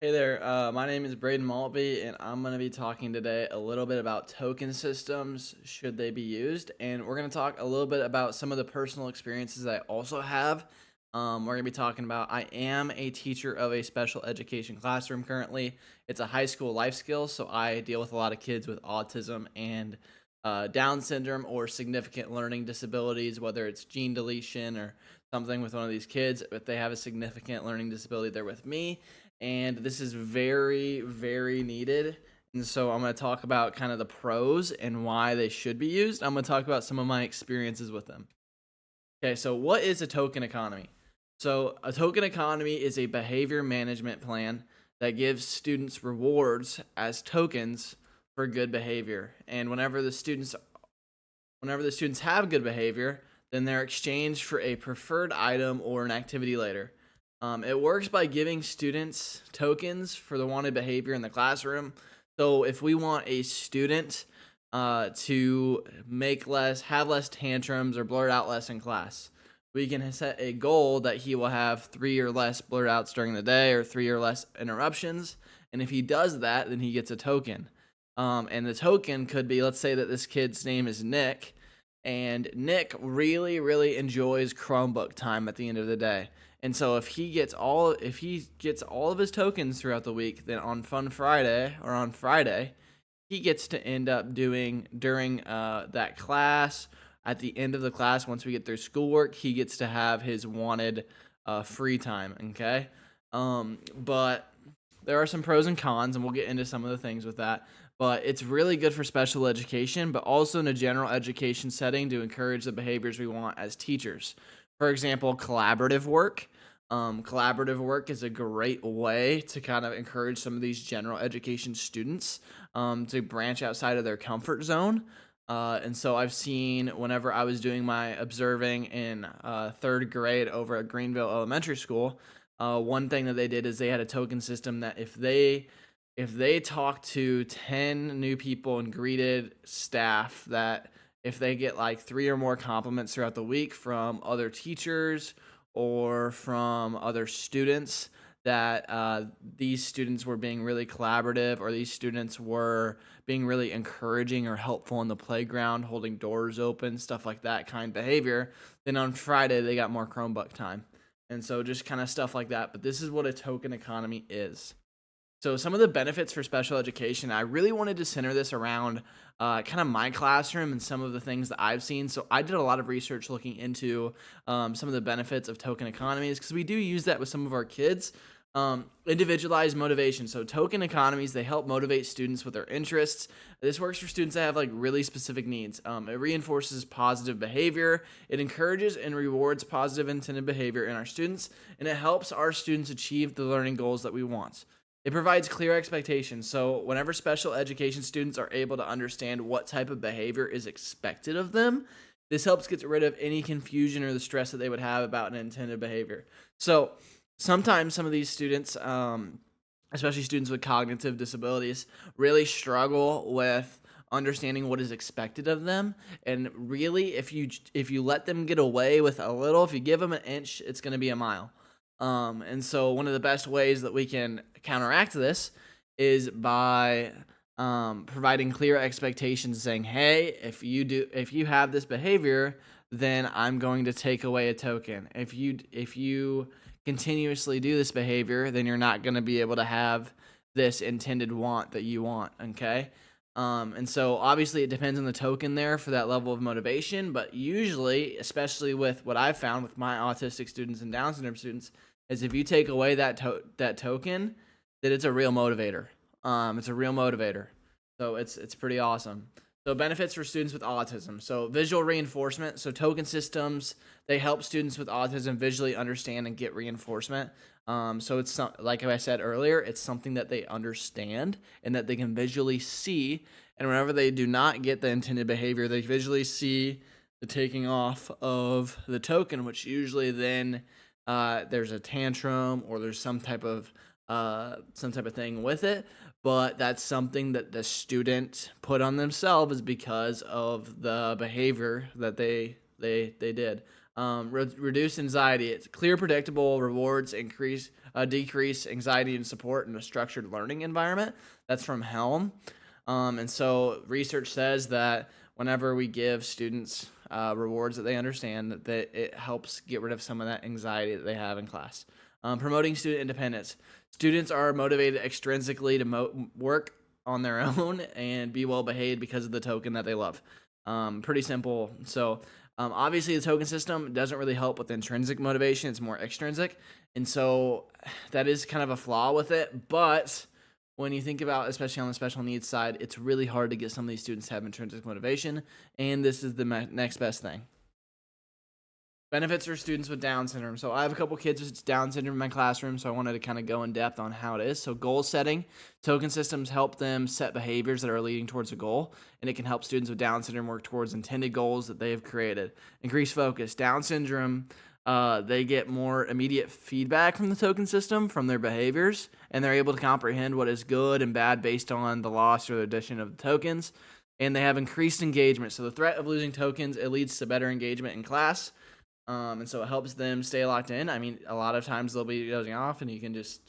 Hey there, my name is Braden Maltby, and I'm going to be talking today a little bit about token systems, should they be used, and we're going to talk a little bit about some of the personal experiences I also have. We're going to be talking about I am a teacher of a special education classroom currently. It's a high school life skills, so I deal with a lot of kids with autism and Down syndrome or significant learning disabilities, whether it's gene deletion or something with one of these kids. If they have a significant learning disability, they're with me, and this is very, very needed. And so I'm going to talk about kind of the pros and why they should be used. I'm going to talk about some of my experiences with them. Okay, so what is a token economy? So a token economy is a behavior management plan that gives students rewards as tokens for good behavior. And whenever the students have good behavior, then they're exchanged for a preferred item or an activity later. It works by giving students tokens for the wanted behavior in the classroom. So if we want a student to have less tantrums or blurt out less in class, we can set a goal that he will have three or less blurt outs during the day or three or less interruptions. And if he does that, then he gets a token. And the token could be, let's say that this kid's name is Nick, and Nick really, really enjoys Chromebook time at the end of the day. And so if he gets all of his tokens throughout the week, then on Fun Friday or on Friday, he gets to end up doing during that class. At the end of the class, once we get through schoolwork, he gets to have his wanted free time. Okay, but there are some pros and cons, and we'll get into some of the things with that. But it's really good for special education, but also in a general education setting to encourage the behaviors we want as teachers. For example, collaborative work. Collaborative work is a great way to kind of encourage some of these general education students to branch outside of their comfort zone. And so I've seen whenever I was doing my observing in third grade over at Greenville Elementary School, one thing that they did is they had a token system that if they talked to 10 new people and greeted staff, that if they get like three or more compliments throughout the week from other teachers or from other students, that these students were being really collaborative, or these students were being really encouraging or helpful in the playground, holding doors open, stuff like that kind of behavior, then on Friday they got more Chromebook time. And so just kind of stuff like that. But this is what a token economy is. So some of the benefits for special education, I really wanted to center this around kind of my classroom and some of the things that I've seen. So I did a lot of research looking into some of the benefits of token economies, because we do use that with some of our kids. Individualized motivation. So token economies, they help motivate students with their interests. This works for students that have like really specific needs. It reinforces positive behavior. It encourages and rewards positive intended behavior in our students, and it helps our students achieve the learning goals that we want. It provides clear expectations. So, whenever special education students are able to understand what type of behavior is expected of them, this helps get rid of any confusion or the stress that they would have about an intended behavior. So, sometimes some of these students, especially students with cognitive disabilities, really struggle with understanding what is expected of them. And really, if you let them get away with a little, if you give them an inch, it's going to be a mile. And so one of the best ways that we can counteract this is by providing clear expectations, saying, "Hey, if you have this behavior, then I'm going to take away a token. If you continuously do this behavior, then you're not going to be able to have this intended want that you want." Okay. And so obviously it depends on the token there for that level of motivation, but usually, especially with what I've found with my autistic students and Down syndrome students, is if you take away that token, that it's a real motivator. It's a real motivator. So it's pretty awesome. So benefits for students with autism. So visual reinforcement. So token systems, they help students with autism visually understand and get reinforcement. So like I said earlier, it's something that they understand and that they can visually see. And whenever they do not get the intended behavior, they visually see the taking off of the token, which usually then there's a tantrum or there's some type of thing with it. But that's something that the student put on themselves because of the behavior that they did. Reduce anxiety. It's clear, predictable rewards decrease anxiety and support in a structured learning environment. That's from Helm. And so research says that whenever we give students rewards that they understand, that it helps get rid of some of that anxiety that they have in class. Promoting student independence. Students are motivated extrinsically to work on their own and be well behaved because of the token that they love. Pretty simple. So obviously the token system doesn't really help with intrinsic motivation. It's more extrinsic. And so that is kind of a flaw with it. But when you think about, especially on the special needs side, it's really hard to get some of these students to have intrinsic motivation. And this is the next best thing. Benefits for students with Down syndrome. So I have a couple kids with Down syndrome in my classroom, so I wanted to kind of go in depth on how it is. So goal setting. Token systems help them set behaviors that are leading towards a goal, and it can help students with Down syndrome work towards intended goals that they have created. Increase focus. Down syndrome, they get more immediate feedback from the token system from their behaviors, and they're able to comprehend what is good and bad based on the loss or the addition of the tokens. And they have increased engagement. So the threat of losing tokens, it leads to better engagement in class. And so it helps them stay locked in. I mean, a lot of times they'll be dozing off, and you can just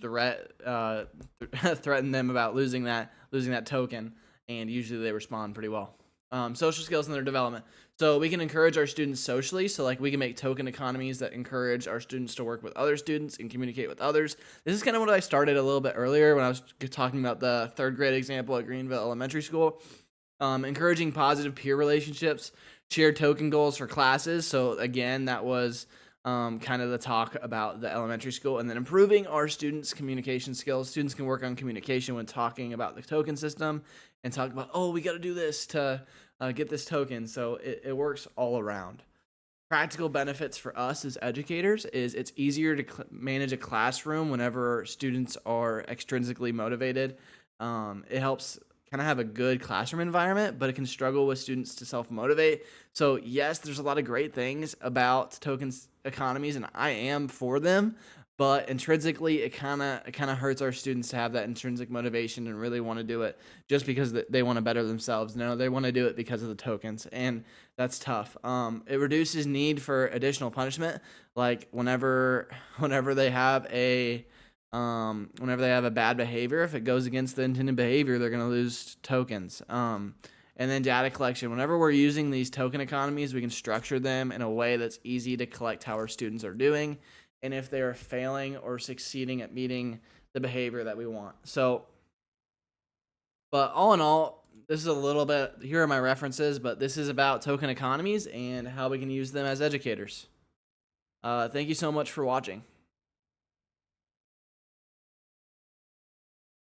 threaten them about losing that token, and usually they respond pretty well. Social skills and their development. So we can encourage our students socially. So like we can make token economies that encourage our students to work with other students and communicate with others. This is kind of what I started a little bit earlier when I was talking about the 3rd grade example at Greenville Elementary School. Encouraging positive peer relationships. Shared token goals for classes. So again, that was kind of the talk about the elementary school. And then improving our students' communication skills. Students can work on communication when talking about the token system and talk about, oh, we got to do this to get this token. So it works all around. Practical benefits for us as educators is it's easier to manage a classroom whenever students are extrinsically motivated. It helps kind of have a good classroom environment, but it can struggle with students to self-motivate. So yes, there's a lot of great things about tokens economies, and I am for them, but intrinsically it kind of hurts our students to have that intrinsic motivation and really want to do it just because they want to better themselves. No, they want to do it because of the tokens, and that's tough. It reduces need for additional punishment, like whenever they have a bad behavior, if it goes against the intended behavior, they're going to lose tokens. And then data collection. Whenever we're using these token economies, we can structure them in a way that's easy to collect how our students are doing and if they're failing or succeeding at meeting the behavior that we want. So, but all in all, this is a little bit, here are my references, but this is about token economies and how we can use them as educators. Thank you so much for watching.